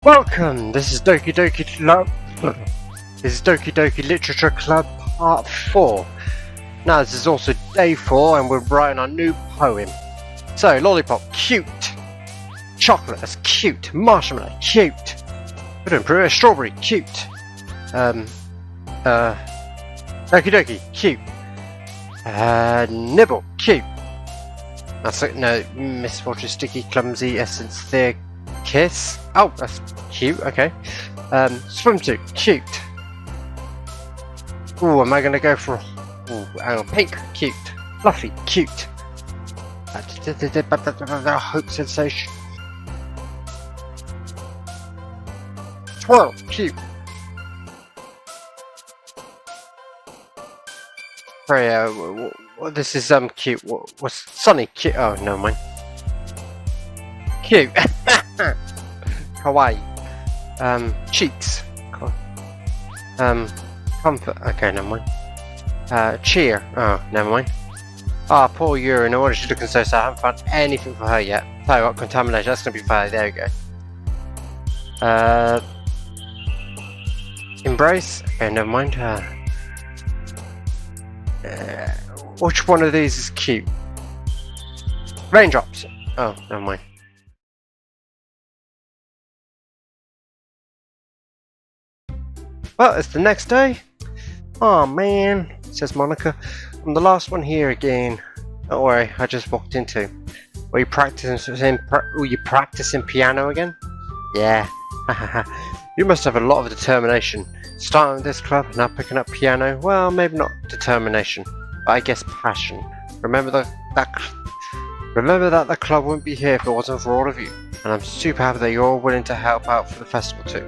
Welcome! This is Doki Doki Club. This is Doki Doki Literature Club Part 4. Now this is also Day 4 and we're writing our new poem. So, lollipop, cute. Chocolate, that's cute. Marshmallow, cute. Could improve it. Strawberry, cute. Doki Doki, cute. Nibble, cute. That's it, no, misfortune, sticky, clumsy, essence, thick. Kiss. Oh, that's cute. Okay. Swimsuit. Cute. Ooh, am I gonna go for? Ooh, hang on. Pink. Cute. Fluffy. Cute. Hope sensation. Swirl. Cute. Sorry. This is cute. What's Sunny? Cute. Oh, no mind. Cute. Kawaii. Cheeks. Comfort. Okay, never mind. Cheer. Oh, never mind. Ah, poor Yuri. No wonder she's looking so sad. I haven't found anything for her yet. Tell you what, contamination. That's gonna be fine. There we go. Embrace. Okay, never mind. Which one of these is cute? Raindrops. Oh, never mind. Well, it's the next day. Oh man, says Monika. I'm the last one here again. Don't worry, I just walked into. Were you practicing piano again? Yeah. You must have a lot of determination. Starting this club, now picking up piano. Well, maybe not determination, but I guess passion. Remember that the club wouldn't be here if it wasn't for all of you. And I'm super happy that you're all willing to help out for the festival too.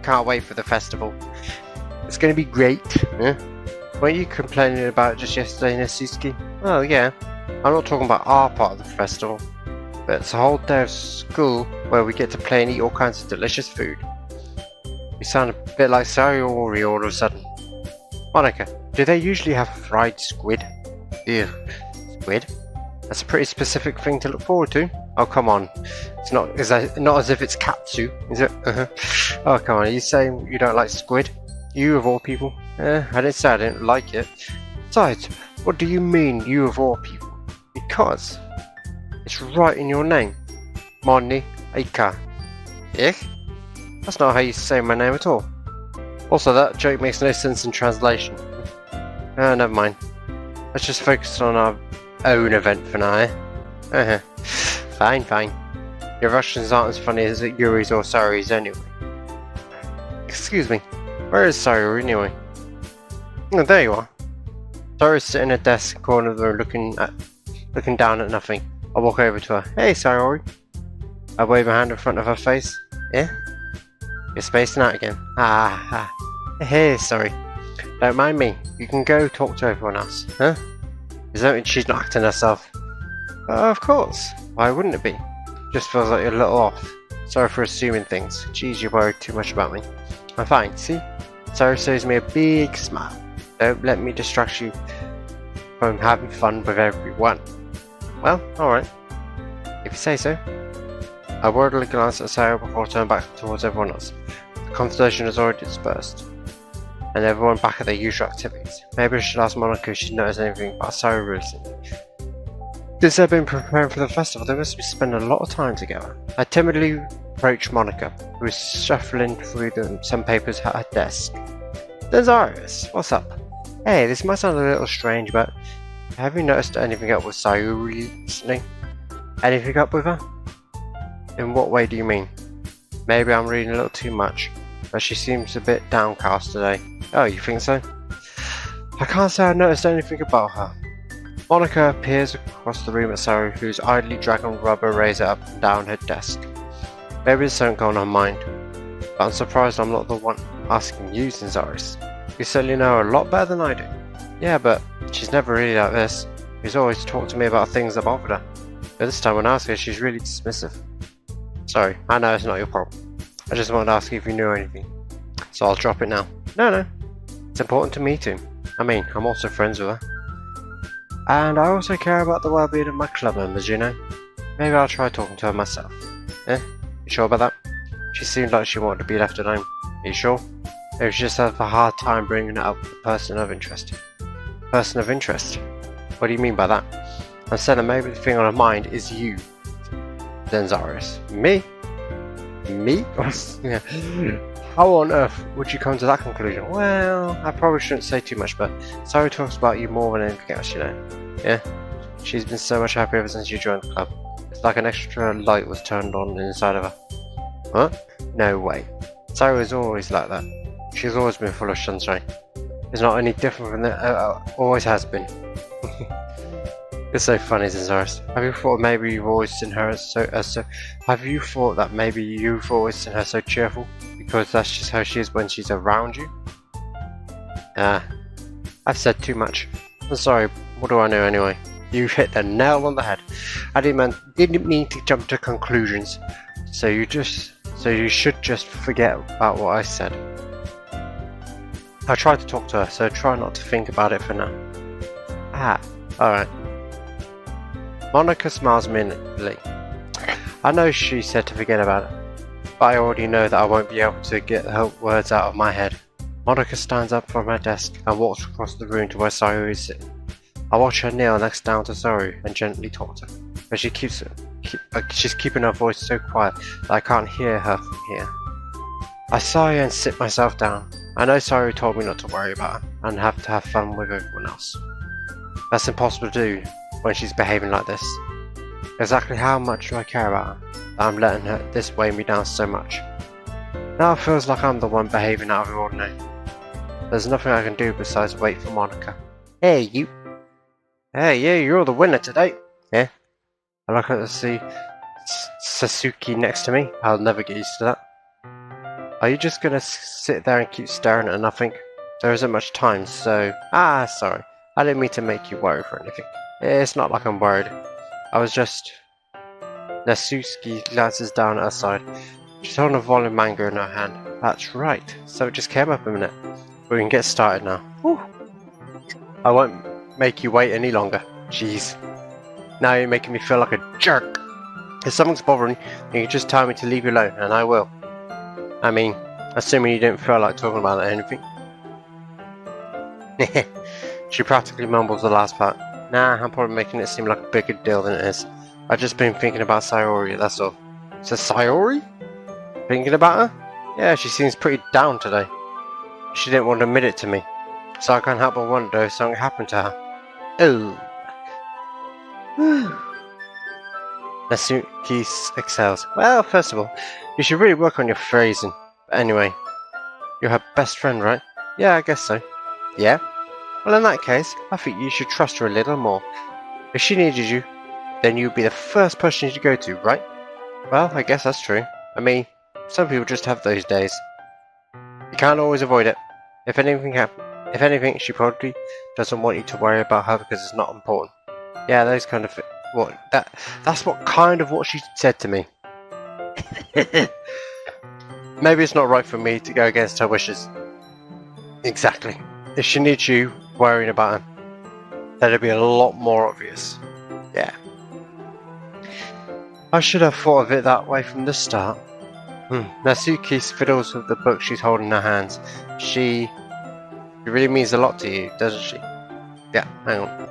Can't wait for the festival. It's going to be great. Yeah? Weren't you complaining about it just yesterday, Natsuki? Oh yeah. I'm not talking about our part of the festival, but it's a whole day of school where we get to play and eat all kinds of delicious food. You sound a bit like Sayori all of a sudden. Monika, do they usually have fried squid? Ew. Squid? That's a pretty specific thing to look forward to. Oh come on, it's not as if it's katsu, is it? Oh come on, are you saying you don't like squid? You of all people? I didn't say I didn't like it. Besides, what do you mean, you of all people? Because it's right in your name, Monika. Eh? That's not how you say my name at all. Also, that joke makes no sense in translation. Never mind. Let's just focus on our own event for now. Fine. Your Russians aren't as funny as Yuri's or Sayori's anyway. Excuse me, where is Sayori anyway? Oh, there you are. Sayori's sitting at a desk in the corner of the room looking down at nothing. I walk over to her. Hey Sayori. I wave my hand in front of her face. Yeah? You're spacing out again. Hey, sorry. Don't mind me. You can go talk to everyone else. Huh? Is that she's not acting herself? Of course. Why wouldn't it be? Just feels like you're a little off. Sorry for assuming things. Geez, you worried too much about me. I'm fine, see? Sarah shows me a big smile. Don't let me distract you from having fun with everyone. Well, alright. If you say so. I worriedly glanced at Sarah before turning back towards everyone else. The conversation has already dispersed, and everyone back at their usual activities. Maybe I should ask Monika if she'd noticed anything about Sarah recently. Since they've been preparing for the festival, they must be spending a lot of time together. I timidly approached Monika, who was shuffling through some papers at her desk. There's Iris. What's up? Hey, this might sound a little strange, but have you noticed anything up with Sayori recently? Anything up with her? In what way do you mean? Maybe I'm reading a little too much, but she seems a bit downcast today. Oh, you think so? I can't say I noticed anything about her. Monika peers across the room at Sayori, who's idly dragging a rubber razor up and down her desk. Maybe there's something going on her mind, but I'm surprised I'm not the one asking you, since Iris. You certainly know her a lot better than I do. Yeah, but she's never really like this. She's always talked to me about things that bothered her. But this time when I ask her, she's really dismissive. Sorry, I know it's not your problem. I just wanted to ask you if you knew anything. So I'll drop it now. No. It's important to me too. I mean, I'm also friends with her. And I also care about the well-being of my club members, you know. Maybe I'll try talking to her myself. You sure about that? She seemed like she wanted to be left alone. Are you sure? It was just have a hard time bringing it up with the person of interest. Person of interest? What do you mean by that? I said that maybe the thing on her mind is you. Then Zaris. Me? Me? Yeah. How on earth would you come to that conclusion? Well, I probably shouldn't say too much, but Sayori talks about you more than anything else, you know. Yeah? She's been so much happier ever since you joined the club. It's like an extra light was turned on inside of her. What? No way. Sayori's always like that. She's always been full of sunshine. It's not any different from that, always has been. It's so funny, Zaris. Have you thought maybe you've always seen her have you thought that maybe you've always seen her so cheerful? Because that's just how she is when she's around you? I've said too much. I'm sorry, what do I know anyway? You hit the nail on the head. I didn't mean to jump to conclusions. So you should just forget about what I said. I tried to talk to her, so try not to think about it for now. Alright. Monika smiles minutely. I know she said to forget about it, but I already know that I won't be able to get her words out of my head. Monika stands up from her desk and walks across the room to where Sayori is sitting. I watch her kneel next down to Sayori and gently talk to her, but she's keeping her voice so quiet that I can't hear her from here. I sigh and sit myself down. I know Sayori told me not to worry about her and have to have fun with everyone else. That's impossible to do when she's behaving like this. Exactly how much do I care about her that I'm letting this weigh me down so much? Now it feels like I'm the one behaving out of the ordinary. There's nothing I can do besides wait for Monika. Hey, you! Hey, yeah, you're the winner today! Yeah? I look at to see Sasuke next to me. I'll never get used to that. Are you just gonna sit there and keep staring at nothing? There isn't much time, so... sorry. I didn't mean to make you worry for anything. It's not like I'm worried. I was just... Natsuki glances down at her side. She's holding a volume manga in her hand. That's right. So it just came up a minute. We can get started now. Whew. I won't make you wait any longer. Jeez. Now you're making me feel like a jerk. If something's bothering you, you can just tell me to leave you alone, and I will. I mean, assuming you didn't feel like talking about anything. She practically mumbles the last part. Nah, I'm probably making it seem like a bigger deal than it is. I've just been thinking about Sayori, that's all. So Sayori? Thinking about her? Yeah, she seems pretty down today. She didn't want to admit it to me. So I can't help but wonder if something happened to her. Oh. Natsuki exhales. Well, first of all, you should really work on your phrasing. But anyway, you're her best friend, right? Yeah, I guess so. Yeah? Well, in that case, I think you should trust her a little more. If she needed you, then you'd be the first person to go to, right? Well, I guess that's true. I mean, some people just have those days. You can't always avoid it. If anything, she probably doesn't want you to worry about her because it's not important. Yeah, those kind of that's what kind of what she said to me. Maybe it's not right for me to go against her wishes. Exactly. If she needs you worrying about her, that'd be a lot more obvious. Yeah. I should have thought of it that way from the start. Natsuki fiddles with the book she's holding in her hands. She really means a lot to you, doesn't she? Yeah, hang on.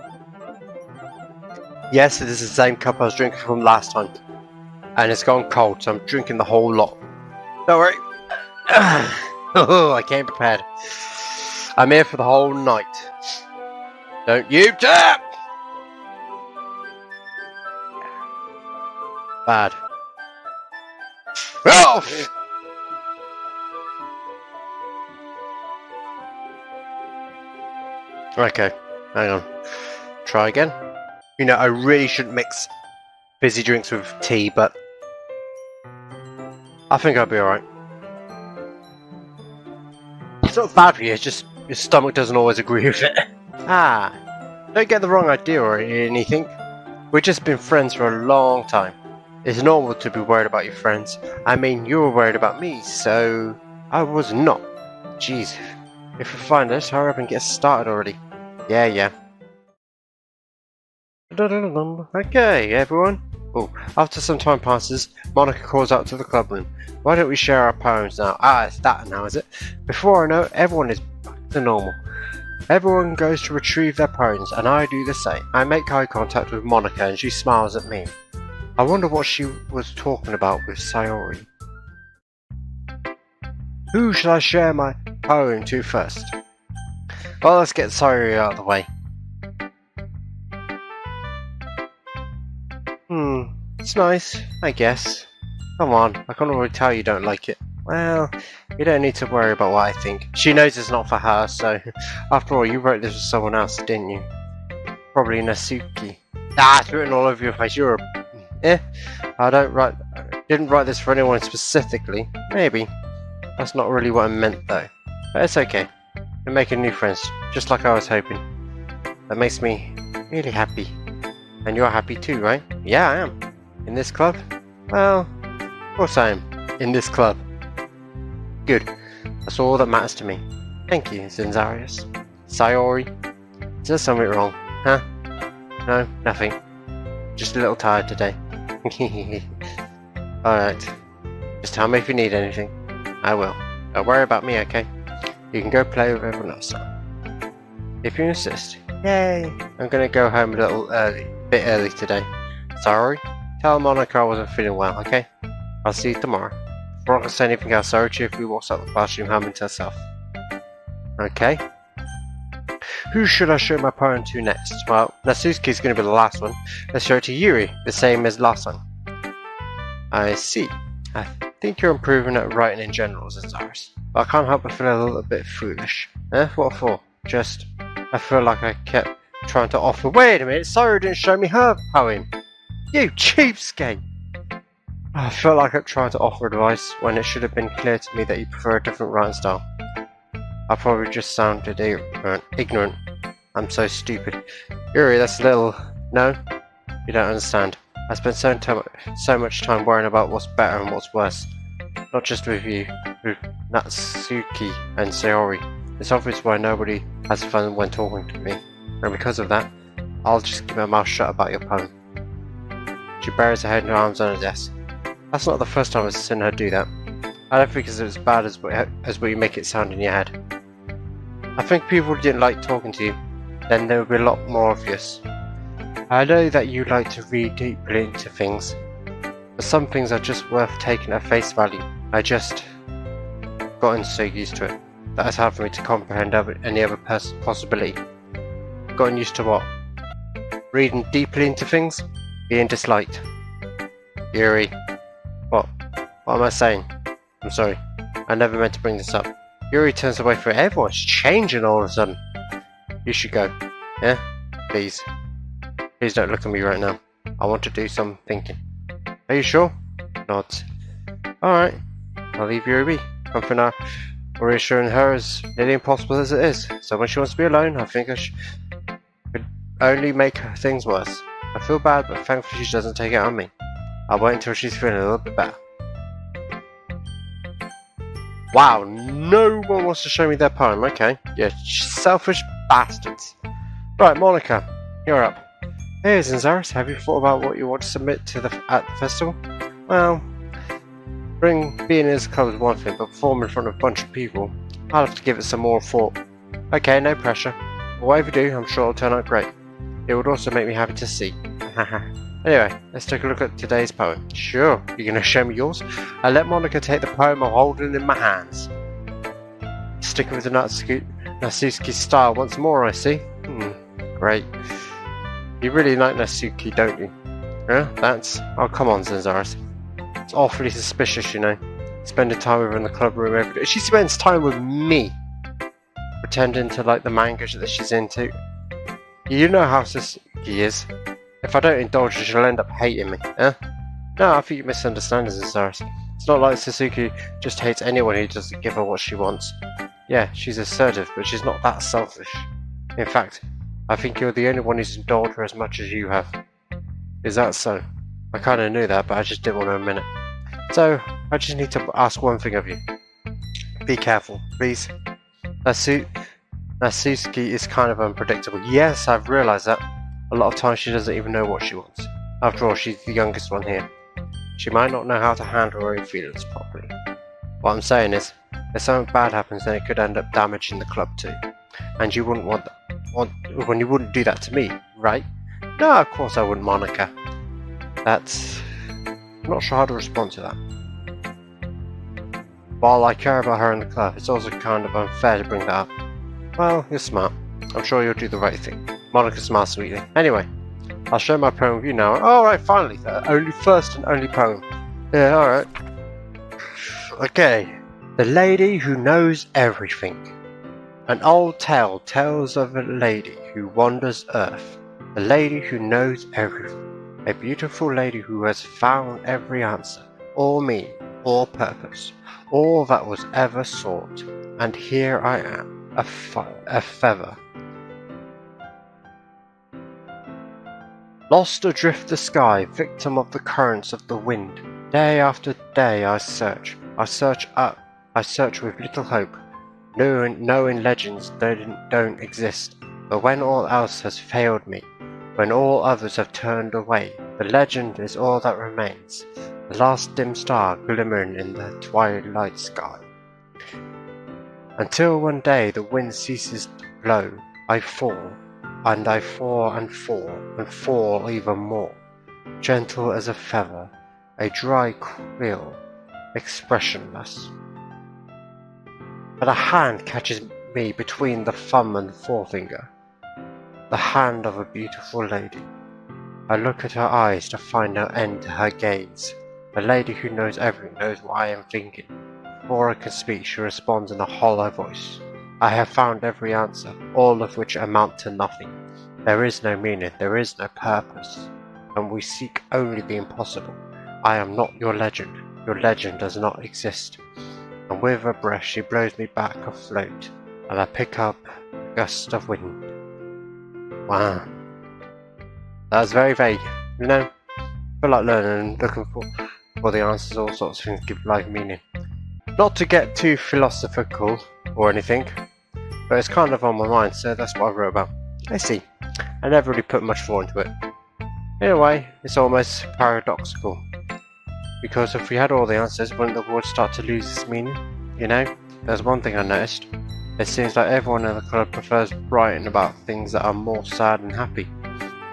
Yes, it is the same cup I was drinking from last time. And it's gone cold, so I'm drinking the whole lot. Don't worry. Oh, I came prepared. I'm here for the whole night. Don't you tap! Bad. Oh! Okay, hang on. Try again. You know, I really shouldn't mix fizzy drinks with tea, but I think I'll be alright. It's not bad for you, it's just your stomach doesn't always agree with it. Don't get the wrong idea or anything. We've just been friends for a long time. It's normal to be worried about your friends. I mean, you were worried about me, so I was not. Jeez. If we find this, hurry up and get started already. Yeah. Okay, everyone. Oh, after some time passes, Monika calls out to the clubroom. Why don't we share our poems now? Ah, it's that now, is it? Before I know it, everyone is back to normal. Everyone goes to retrieve their poems, and I do the same. I make eye contact with Monika, and she smiles at me. I wonder what she was talking about with Sayori. Who should I share my poem to first? Well, let's get Sayori out of the way. It's nice, I guess. Come on, I can't already tell you don't like it. Well, you don't need to worry about what I think. She knows it's not for her, so... After all, you wrote this for someone else, didn't you? Probably Natsuki. Ah, it's written all over your face. You're a... didn't write this for anyone specifically. Maybe. That's not really what I meant, though. But it's okay. We're making new friends, just like I was hoping. That makes me really happy. And you're happy too, right? Yeah, I am. In this club? Well, of course I am. In this club. Good. That's all that matters to me. Thank you, Zinzarius. Sayori. Is there something wrong? Huh? No, nothing. Just a little tired today. Alright. Just tell me if you need anything. I will. Don't worry about me, okay? You can go play with everyone else now. If you insist. Yay! I'm gonna go home a bit early today. Sorry? Tell Monika I wasn't feeling well, okay? I'll see you tomorrow. Before I can say anything else, Sayori cheerfully walks out the classroom humming to herself. Okay. Who should I show my poem to next? Well, Natsuki's going to be the last one. Let's show it to Yuri, the same as last one. I see. I think you're improving at writing in general, Zinzarius. But I can't help but feel a little bit foolish. What for? Just, I feel like I kept trying to offer. Wait a minute, Sayori didn't show me her poem. You cheapskate! I felt like I tried to offer advice when it should have been clear to me that you prefer a different writing style. I probably just sounded ignorant. I'm so stupid. Yuri, that's a little... No? You don't understand. I spent so much time worrying about what's better and what's worse. Not just with you, with Natsuki and Sayori. It's obvious why nobody has fun when talking to me. And because of that, I'll just keep my mouth shut about your poem. She buries her head in her arms on her desk. That's not the first time I've seen her do that. I don't think it's as bad as what you make it sound in your head. I think people didn't like talking to you, then there would be a lot more obvious. I know that you like to read deeply into things, but some things are just worth taking at face value. I just gotten so used to it that it's hard for me to comprehend any other possibility. Gotten used to what? Reading deeply into things? Being disliked. Yuri. What am I saying? I'm sorry. I never meant to bring this up. Yuri turns away from it. Everyone's changing all of a sudden. You should go. Yeah? Please. Please don't look at me right now. I want to do some thinking. Are you sure? Nods. Alright. I'll leave Yuri be. Comforting her or reassuring her is nearly impossible as it is. So when she wants to be alone, I think I could only make things worse. I feel bad, but thankfully she doesn't take it on me. I'll wait until she's feeling a little bit better. Wow, no one wants to show me their poem. Okay, yeah, selfish bastards. Right, Monika, you're up. Hey, Zinzarius, have you thought about what you want to submit to at the festival? Well, being in this club is one thing, but performing in front of a bunch of people, I'll have to give it some more thought. Okay, no pressure. But whatever you do, I'm sure it'll turn out great. It would also make me happy to see. Anyway, let's take a look at today's poem. Sure, you're going to show me yours? I let Monika take the poem I'm holding in my hands. Sticking with the Natsuki style once more, I see. Great. You really like Natsuki, don't you? Yeah, that's... Oh, come on, Zinzarius. It's awfully suspicious, you know. Spending time with her in the club room every day. She spends time with me. Pretending to like the manga that she's into. You know how Natsuki is. If I don't indulge her, she'll end up hating me, eh? No, I think you misunderstand Zinzarius. It's not like Natsuki just hates anyone who doesn't give her what she wants. Yeah, she's assertive, but she's not that selfish. In fact, I think you're the only one who's indulged her as much as you have. Is that so? I kinda knew that, but I just didn't want to admit it. So, I just need to ask one thing of you. Be careful, please. Natsuki is kind of unpredictable. Yes, I've realised that. A lot of times she doesn't even know what she wants. After all, she's the youngest one here. She might not know how to handle her own feelings properly. What I'm saying is, if something bad happens, then it could end up damaging the club too. And you wouldn't want that. When you wouldn't do that to me, right? No, of course I wouldn't, Monika. I'm not sure how to respond to that. While I care about her in the club, it's also kind of unfair to bring that up. Well, you're smart. I'm sure you'll do the right thing. Monika smiles sweetly. Anyway, I'll share my poem with you now. Alright, finally. First and only poem. Yeah, alright. Okay. The Lady Who Knows Everything. An old tale tells of a lady who wanders earth. A lady who knows everything. A beautiful lady who has found every answer, all meaning, all purpose, all that was ever sought. And here I am, a feather. Lost adrift the sky, victim of the currents of the wind. Day after day I search up, I search with little hope, knowing legends don't exist. But when all else has failed me, when all others have turned away, the legend is all that remains, the last dim star glimmering in the twilight sky. Until one day the wind ceases to blow, I fall, and I fall and fall, and fall even more, gentle as a feather, a dry quill, expressionless. But a hand catches me between the thumb and the forefinger, the hand of a beautiful lady. I look at her eyes to find no end to her gaze. The lady who knows everything knows what I am thinking. Before I can speak, she responds in a hollow voice. I have found every answer, all of which amount to nothing. There is no meaning, there is no purpose, and we seek only the impossible. I am not your legend does not exist. And with a breath she blows me back afloat, and I pick up a gust of wind. Wow. That was very vague, you know? I feel like learning and looking for the answers, all sorts of things give life meaning. Not to get too philosophical or anything, but it's kind of on my mind, so that's what I wrote about. I see. I never really put much thought into it. In a way, it's almost paradoxical. Because if we had all the answers, wouldn't the world start to lose its meaning? You know, there's one thing I noticed. It seems like everyone in the club prefers writing about things that are more sad and happy.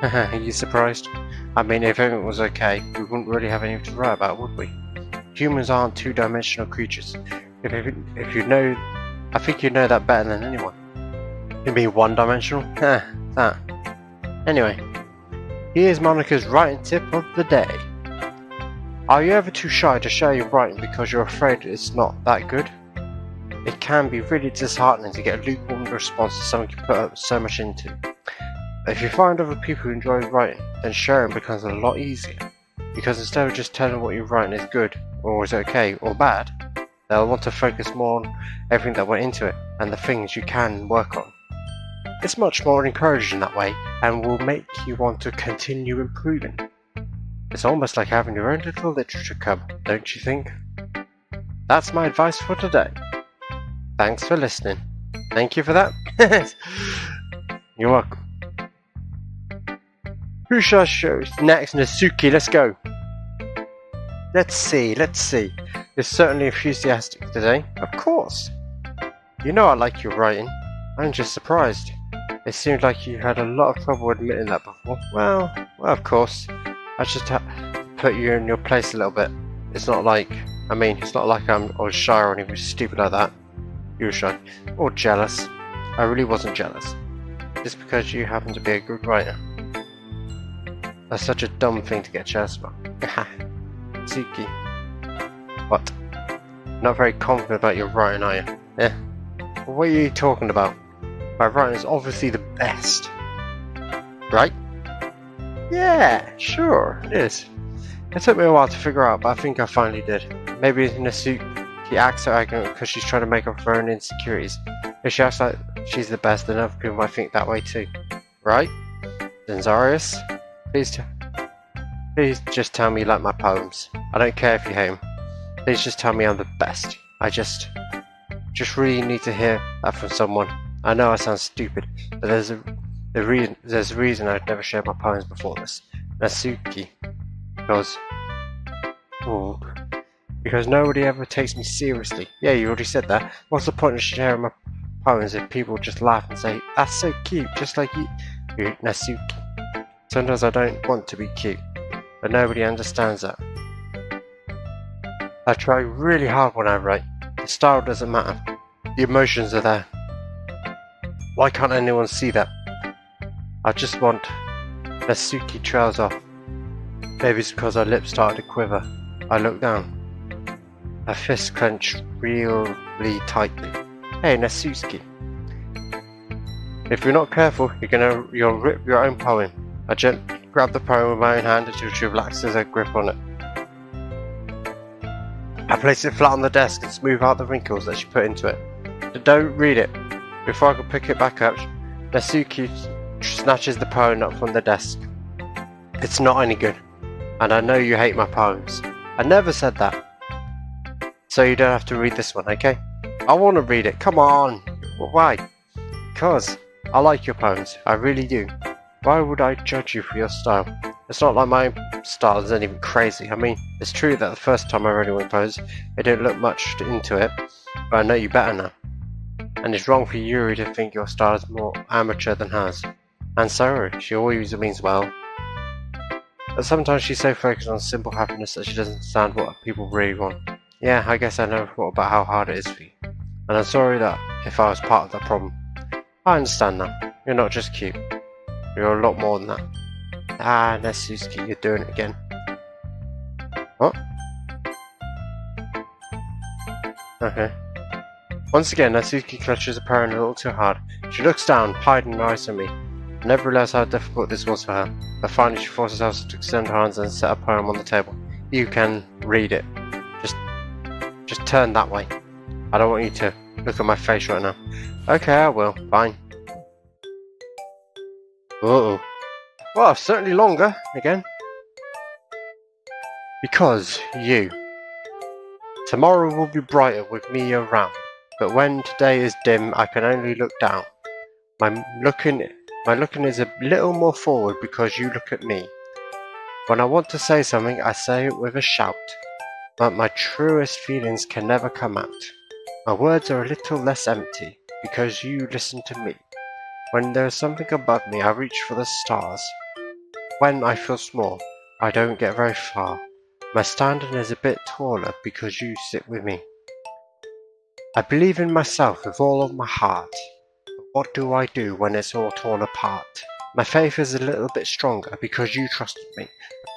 Are you surprised? I mean, if everything was okay, we wouldn't really have anything to write about, would we? Humans aren't two-dimensional creatures. If you know, I think you know that better than anyone. You mean one-dimensional? That. Anyway, here's Monika's writing tip of the day. Are you ever too shy to share your writing because you're afraid it's not that good? It can be really disheartening to get a lukewarm response to something you put up so much into. If you find other people who enjoy writing, then sharing becomes a lot easier. Because instead of just telling what you're writing is good, or is okay, or bad, they'll want to focus more on everything that went into it, and the things you can work on. It's much more encouraging that way, and will make you want to continue improving. It's almost like having your own little literature club, don't you think? That's my advice for today. Thanks for listening. Thank you for that. You're welcome. Who shall I show next? Natsuki, let's go. Let's see. You're certainly enthusiastic today. Of course. You know I like your writing. I'm just surprised. It seemed like you had a lot of trouble admitting that before. Well, of course. I just put you in your place a little bit. It's not like I was shy or anything stupid like that. You were shy. Or jealous. I really wasn't jealous. Just because you happen to be a good writer. That's such a dumb thing to get jealous about. Tsuki. What? Not very confident about your writing, are you? Yeah. What are you talking about? My writing is obviously the best. Right? Yeah, sure, it is. It took me a while to figure out, but I think I finally did. Maybe Natsuki acts so arrogant because she's trying to make up for her own insecurities. If she acts like she's the best, then other people might think that way too. Right? Zenzarius? Please just tell me you like my poems. I don't care if you hate them. Please just tell me I'm the best. I just really need to hear that from someone. I know I sound stupid, but there's a reason I've never shared my poems before this. Natsuki. Because... Oh, because nobody ever takes me seriously. Yeah, you already said that. What's the point of sharing my poems if people just laugh and say, that's so cute, just like you, Natsuki. Sometimes I don't want to be cute, but nobody understands that. I try really hard when I write. The style doesn't matter. The emotions are there. Why can't anyone see that? I just want Natsuki trails off. Maybe it's because her lips started to quiver. I look down. Her fists clench really tightly. Hey, Natsuki. If you're not careful, you'll rip your own poem. I gently grab the poem with my own hand until she relaxes her grip on it. I place it flat on the desk and smooth out the wrinkles that she put into it. Don't read it. Before I can pick it back up, Natsuki snatches the poem up from the desk. It's not any good, and I know you hate my poems. I never said that. So you don't have to read this one, okay? I want to read it, come on! Why? Because I like your poems, I really do. Why would I judge you for your style? It's not like my style isn't even crazy. I mean, it's true that the first time I read one poems, I didn't look much into it, but I know you better now. And it's wrong for Yuri to think your style is more amateur than hers. And Sayori, she always means well. But sometimes she's so focused on simple happiness that she doesn't understand what people really want. Yeah, I guess I never thought about how hard it is for you. And I'm sorry that if I was part of the problem. I understand now. You're not just cute. You're a lot more than that. Ah, Natsuki, you're doing it again. What? Okay. Once again, Natsuki clutches the poem a little too hard. She looks down, hiding her eyes on me. I never realised how difficult this was for her. But finally she forces herself to extend her hands and set a poem on the table. You can read it. Just turn that way. I don't want you to look at my face right now. Okay, I will. Fine. Uh-oh. Well, certainly longer, again. Because you. Tomorrow will be brighter with me around, but when today is dim, I can only look down. My looking is a little more forward because you look at me. When I want to say something, I say it with a shout, but my truest feelings can never come out. My words are a little less empty because you listen to me. When there is something above me, I reach for the stars. When I feel small, I don't get very far. My standing is a bit taller because you sit with me. I believe in myself with all of my heart. But what do I do when it's all torn apart? My faith is a little bit stronger because you trusted me.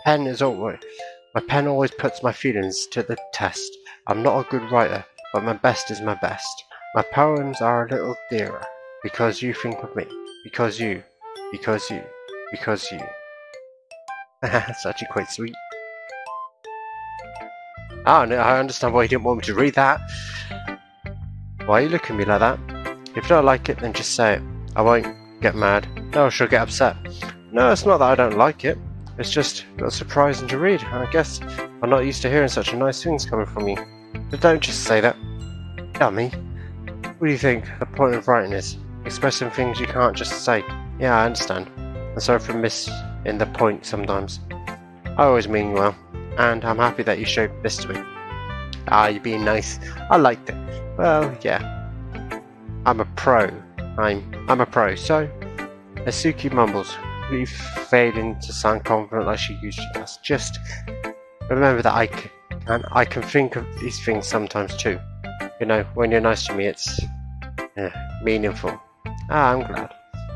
My pen always puts my feelings to the test. I'm not a good writer, but my best is my best. My poems are a little dearer because you think of me. Because you. That's actually quite sweet. Oh, no, I understand why you didn't want me to read that. Why are you looking at me like that? If you don't like it, then just say it. I won't get mad. No, she'll get upset. No, it's not that I don't like it. It's just a little surprising to read. I guess I'm not used to hearing such nice things coming from you. But don't just say that. Dummy. What do you think the point of writing is? Expressing things you can't just say. Yeah, I understand. I'm sorry for missing the point sometimes. I always mean well. And I'm happy that you showed this to me. Ah, you're being nice. I liked it. Well, yeah. I'm a pro. I'm a pro. So, Natsuki mumbles, failing to sound confident like she usually does. Just remember that I can think of these things sometimes too. You know, when you're nice to me, it's meaningful. Ah, I'm glad.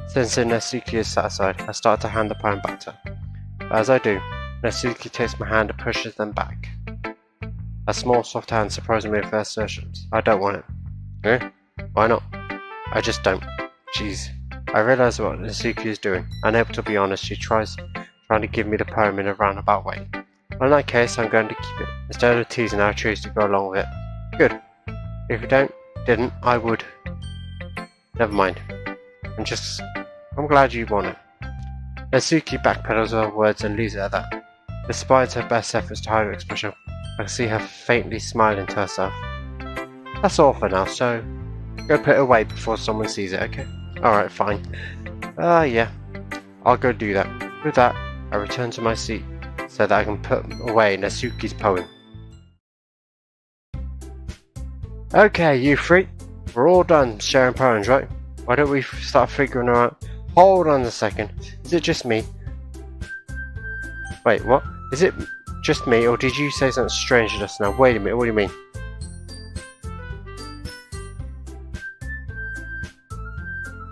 Since Natsuki is satisfied, I start to hand the poem back to her. But as I do, Natsuki takes my hand and pushes them back. A small soft hand surprising me with her assertions. I don't want it. Eh? Why not? I just don't. Jeez. I realise what Natsuki is doing. Unable to be honest, she trying to give me the poem in a roundabout way. Well, in that case, I'm going to keep it. Instead of teasing, I choose to go along with it. Good. If you didn't, I would. Never mind. I'm glad you want it. Natsuki backpedals her words and leaves it at that. Despite her best efforts to hide her expression, I can see her faintly smiling to herself. That's all for now, so go put it away before someone sees it, okay? Alright, fine. Yeah. I'll go do that. With that, I return to my seat so that I can put away Natsuki's poem. Okay, you three. We're all done sharing poems, right? Why don't we start figuring out... Hold on a second. Is it just me? Wait, what? Is it just me, or did you say something strange just now? Wait a minute, what do you mean?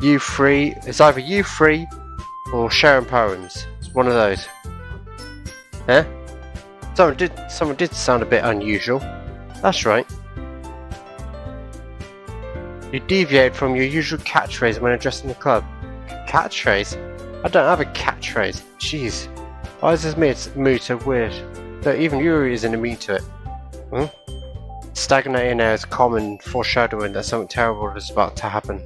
You three... It's either you three or sharing poems. It's one of those. Huh? Someone did sound a bit unusual. That's right. You deviated from your usual catchphrase when addressing the club. Catchphrase? I don't have a catchphrase. Jeez. Why is this mood so weird? Though even Yuri isn't immune to it. Stagnating air is common foreshadowing that something terrible is about to happen.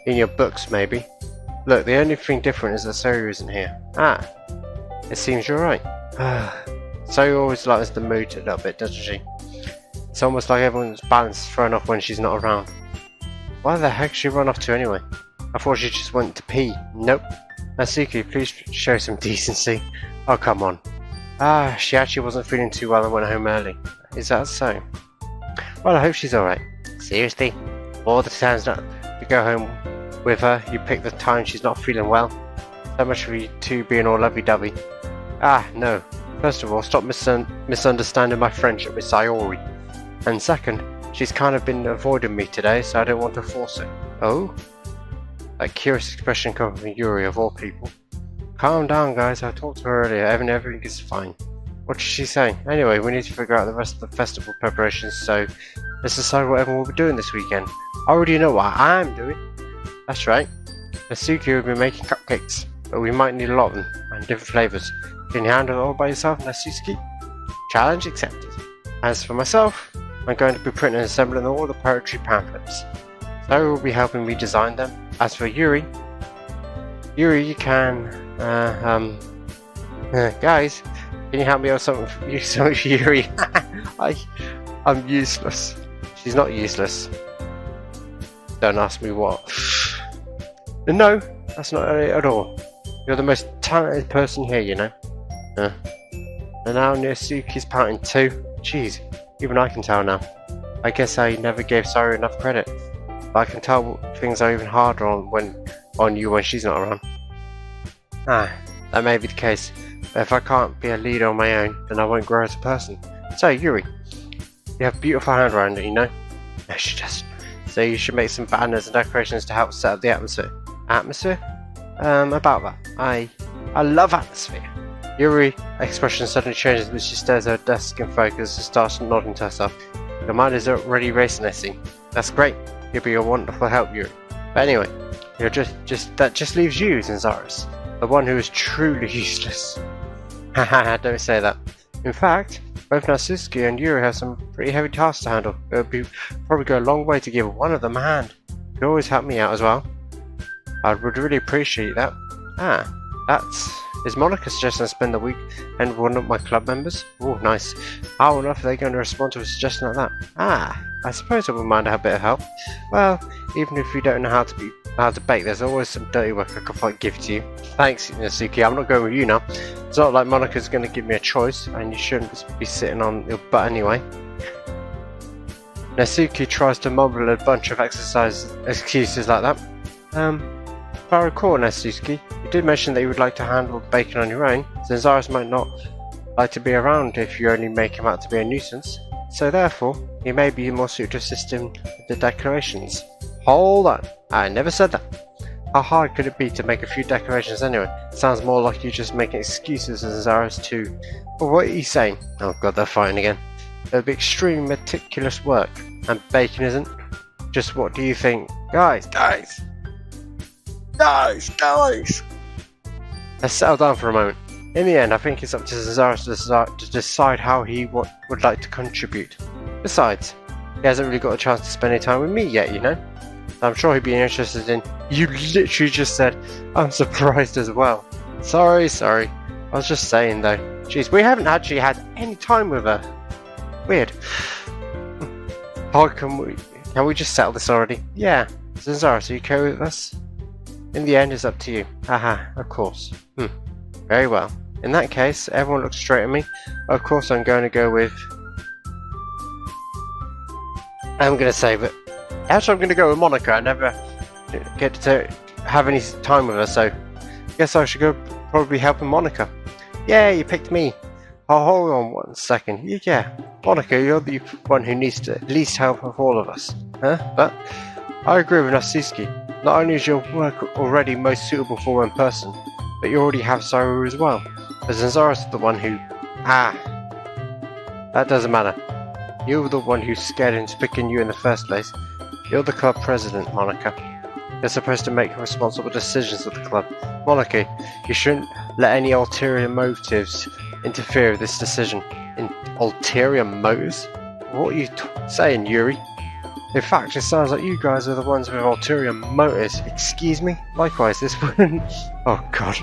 In your books, maybe. Look, the only thing different is that Sayori isn't here. Ah. It seems you're right. Sayori always lightens the mood a little bit, doesn't she? It's almost like everyone's balance is thrown off when she's not around. Why the heck did she run off to anyway? I thought she just went to pee. Nope. Natsuki, please show some decency. Oh, come on. She actually wasn't feeling too well and went home early. Is that so? Well, I hope she's alright. Seriously? All the times not to go home with her, you pick the time she's not feeling well? So much for you two being all lovey-dovey. No. First of all, stop misunderstanding my friendship with Sayori. And second, she's kind of been avoiding me today, so I don't want to force it. Oh? That curious expression coming from Yuri of all people. Calm down, guys. I talked to her earlier. Everything is fine. What did she say? Anyway, we need to figure out the rest of the festival preparations, so let's decide what everyone will be doing this weekend. I already know what I'm doing. That's right. Natsuki will be making cupcakes, but we might need a lot of them, and different flavours. Can you handle it all by yourself, Natsuki? Challenge accepted. As for myself, I'm going to be printing and assembling all the poetry pamphlets. Sayori will be helping me design them. As for Yuri, you can, guys, can you help me with something for Yuri? I'm useless. She's not useless. Don't ask me what. No, that's not it at all. You're the most talented person here, you know. And now Natsuki's pouting too. Jeez, even I can tell now. I guess I never gave Sayori enough credit. But I can tell things are even harder on you when she's not around. That may be the case. But if I can't be a leader on my own, then I won't grow as a person. So, Yuri, you have beautiful handwriting, you know? No, she doesn't. So you should make some banners and decorations to help set up the atmosphere. Atmosphere? About that. I love atmosphere. Yuri's expression suddenly changes as she stares at her desk in focus and starts nodding to herself. Your mind is already racing, I see. That's great. You'll be a wonderful help, Yuri. But anyway, that just leaves you, Zanzaris, the one who is truly useless. Haha, don't say that. In fact, both Natsuki and Yuri have some pretty heavy tasks to handle. It would probably go a long way to give one of them a hand. You could always help me out as well. I would really appreciate that. Is Monika suggesting I spend the weekend with one of my club members? Oh, nice. How on earth are they going to respond to a suggestion like that? I suppose I wouldn't mind a bit of help. Well, even if you don't know how to bake, there's always some dirty work I could give to you. Thanks, Natsuki. I'm not going with you now. It's not like Monika's going to give me a choice, and you shouldn't be sitting on your butt anyway. Natsuki tries to mumble a bunch of excuses like that. If I recall, Natsuki, you did mention that you would like to handle the baking on your own. Zanzaris might not like to be around if you only make him out to be a nuisance. So therefore, he may be more suited to assist him with the decorations. Hold on, I never said that. How hard could it be to make a few decorations anyway? Sounds more like you're just making excuses as Zanzaris too. But what are you saying? Oh god, they're fighting again. It'll be extreme meticulous work, and baking isn't. Just what do you think? Guys! Let's settle down for a moment. In the end, I think it's up to Zanzaris to decide how he would like to contribute. Besides, he hasn't really got a chance to spend any time with me yet, you know? I'm sure he'd be interested in... You literally just said, I'm surprised as well. Sorry. I was just saying though. Jeez, we haven't actually had any time with her. Weird. How can we just settle this already? Yeah. Zanzaris, are you okay with us? In the end, it's up to you. Haha, of course. Very well. In that case, everyone looks straight at me. Of course, I'm going to go with... I'm going to save it. Actually, I'm going to go with Monika. I never get to have any time with her, so I guess I should go probably helping Monika. Yeah, you picked me. Oh, hold on 1 second. Yeah, Monika, you're the one who needs to at least help of all of us. Huh? But I agree with Natsuki. Not only is your work already most suitable for one person, but you already have Sayori as well. But Zanzara's the one who... that doesn't matter. You were the one who scared into picking you in the first place. You're the club president, Monika. You're supposed to make responsible decisions with the club. Monika, you shouldn't let any ulterior motives interfere with this decision. Ulterior motives? What are you saying, Yuri? In fact, it sounds like you guys are the ones with ulterior motives. Excuse me? Likewise, this wouldn't... Oh god.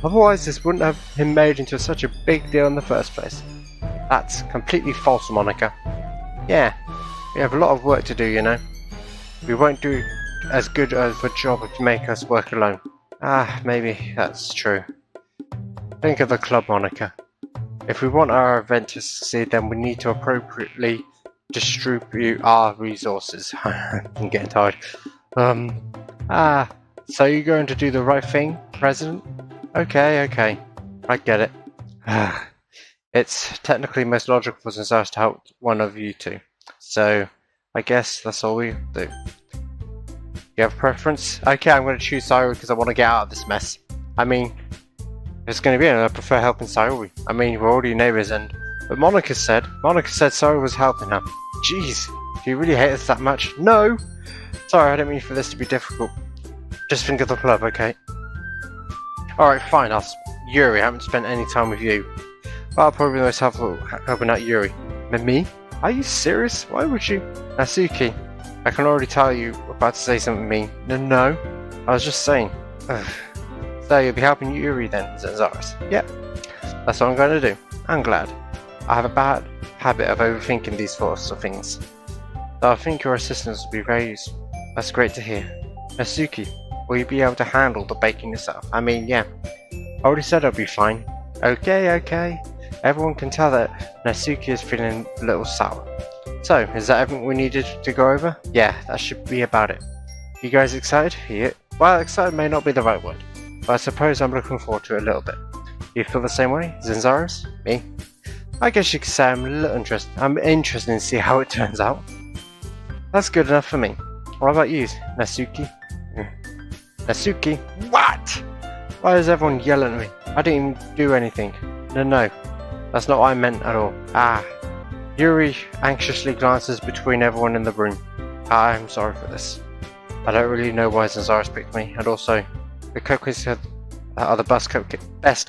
Otherwise, this wouldn't have been made into such a big deal in the first place. That's completely false, Monika. Yeah, we have a lot of work to do, you know. We won't do as good of a job if you make us work alone. Maybe that's true. Think of the club, Monika. If we want our event to succeed, then we need to appropriately distribute our resources. I'm getting tired. So you're going to do the right thing, President? Okay, I get it. It's technically most logical for us to help one of you two. So, I guess that's all we do. You have a preference? Okay, I'm going to choose Sayori because I want to get out of this mess. I mean, if it's going to be I prefer helping Sayori. I mean, we're already neighbours but Monika said Sayori was helping her. Jeez, do you really hate us that much? No! Sorry, I don't mean for this to be difficult. Just think of the club, okay? Alright, fine, Yuri, I haven't spent any time with you. Well, I'll probably be most helpful helping out Yuri. Me? Are you serious? Why would you? Natsuki, I can already tell you about to say something mean. No, I was just saying. So you'll be helping Yuri then, Zanzaris? Yep, that's what I'm going to do. I'm glad. I have a bad habit of overthinking these sorts of things. So I think your assistance will be very useful. That's great to hear. Natsuki, will you be able to handle the baking yourself? I mean, yeah. I already said I'll be fine. Okay. Everyone can tell that Natsuki is feeling a little sour. So, is that everything we needed to go over? Yeah, that should be about it. You guys excited? Yeah. Well, excited may not be the right word, but I suppose I'm looking forward to it a little bit. You feel the same way? Zanzaris? Me? I guess you could say I'm a little interested. I'm interested to see how it turns out. That's good enough for me. What about you, Natsuki? Natsuki? What? Why is everyone yelling at me? I didn't even do anything. No. That's not what I meant at all. Yuri anxiously glances between everyone in the room. I'm sorry for this. I don't really know why Zanzaris picked me, and also, the cupcakes are the best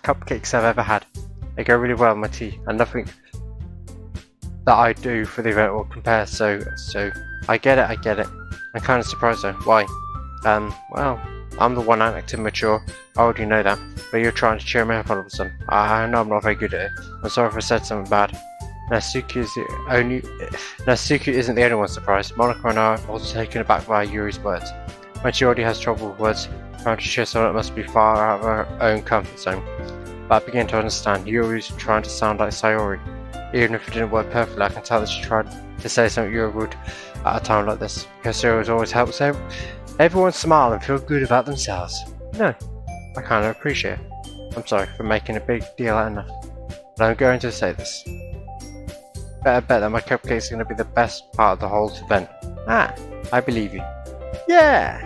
cupcakes I've ever had. They go really well with my tea, and nothing that I do for the event will compare, so I get it. I'm kind of surprised though. Why? Well, I'm the one acting mature. I already know that, but you're trying to cheer me up all of a sudden. I know I'm not very good at it. I'm sorry if I said something bad. Natsuki isn't the only one surprised. Monika and I are also taken aback by Yuri's words. When she already has trouble with words, trying to cheer someone that must be far out of her own comfort zone. But I begin to understand. Yuri's trying to sound like Sayori. Even if it didn't work perfectly, I can tell that she tried to say something Yuri would at a time like this. Because Sayori always helps everyone smile and feel good about themselves. No, I kind of appreciate it. I'm sorry for making a big deal out of nothing. But I'm going to say this. Better bet that my cupcake's going to be the best part of the whole event. I believe you. Yeah!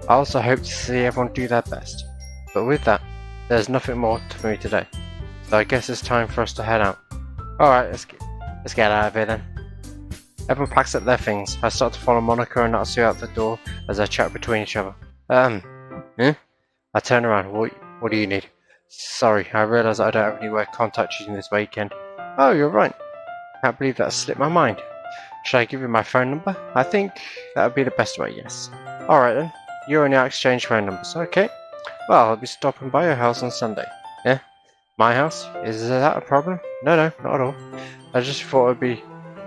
I also hope to see everyone do their best. But with that, there's nothing more for me today. So I guess it's time for us to head out. Alright, let's get out of here then. Everyone packs up their things. I start to follow Monika and Natsuki out the door as they chat between each other. I turn around. What do you need? Sorry, I realise I don't have anywhere to contact you this weekend. Oh, you're right. Can't believe that slipped my mind. Should I give you my phone number? I think that would be the best way, yes. Alright then, you and I exchange phone numbers, okay? Well, I'll be stopping by your house on Sunday. Yeah? My house? Is that a problem? No, not at all. I just thought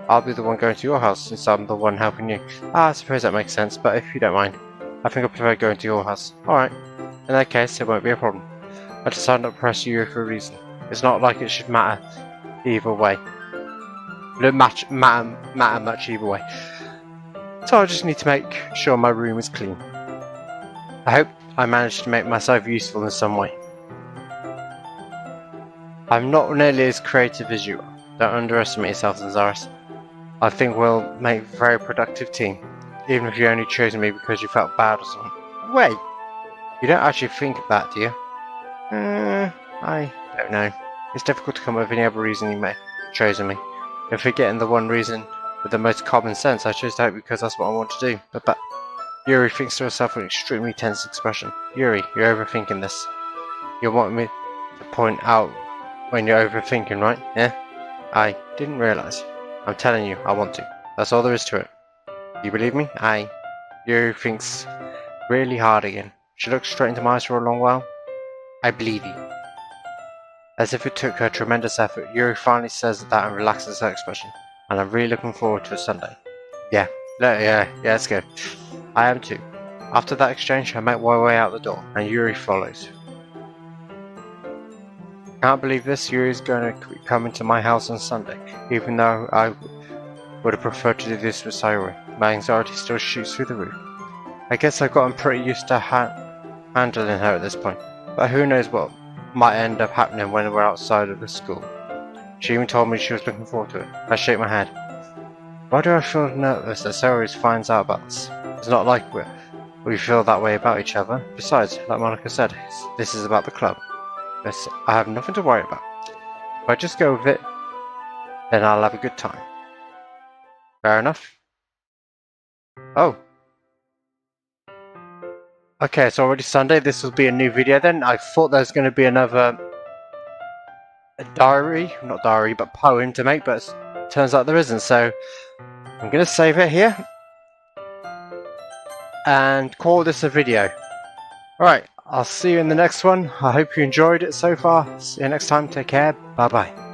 I'll be the one going to your house since I'm the one helping you. I suppose that makes sense, but if you don't mind. I think I prefer going to your house. Alright. In that case, it won't be a problem. I decided not to press you for a reason. It's not like it should matter either way. It don't matter much either way. So I just need to make sure my room is clean. I hope I managed to make myself useful in some way. I'm not nearly as creative as you are. Don't underestimate yourself, Zazaris. I think we'll make a very productive team, even if you only chose me because you felt bad or something. Wait, you don't actually think of that, do you? I don't know. It's difficult to come up with any other reason you may have chosen me. You're forgetting the one reason with the most common sense. I chose to help because that's what I want to do. But Yuri thinks to herself with an extremely tense expression. Yuri, you're overthinking this. You want me to point out when you're overthinking, right? Yeah? I didn't realise. I'm telling you, I want to. That's all there is to it. You believe me? Yuri thinks really hard again. She looks straight into my eyes for a long while. I believe you. As if it took her tremendous effort, Yuri finally says that and relaxes her expression. And I'm really looking forward to a Sunday. Yeah, let's go. I am too. After that exchange, I make my way out the door, and Yuri follows. Can't believe this. Yuri's going to come into my house on Sunday, even though I would have preferred to do this with Sayori. My anxiety still shoots through the roof. I guess I've gotten pretty used to handling her at this point, but who knows what might end up happening when we're outside of the school. She even told me she was looking forward to it. I shake my head. Why do I feel nervous that Sayori finds out about this? It's not like we feel that way about each other. Besides, like Monika said, this is about the club. I have nothing to worry about. If I just go with it, then I'll have a good time. Fair enough. Oh. Okay, it's already Sunday. This will be a new video then. I thought there was going to be another not diary, but poem to make, but it turns out there isn't. So I'm going to save it here and call this a video. Alright, I'll see you in the next one. I hope you enjoyed it so far. See you next time. Take care. Bye bye.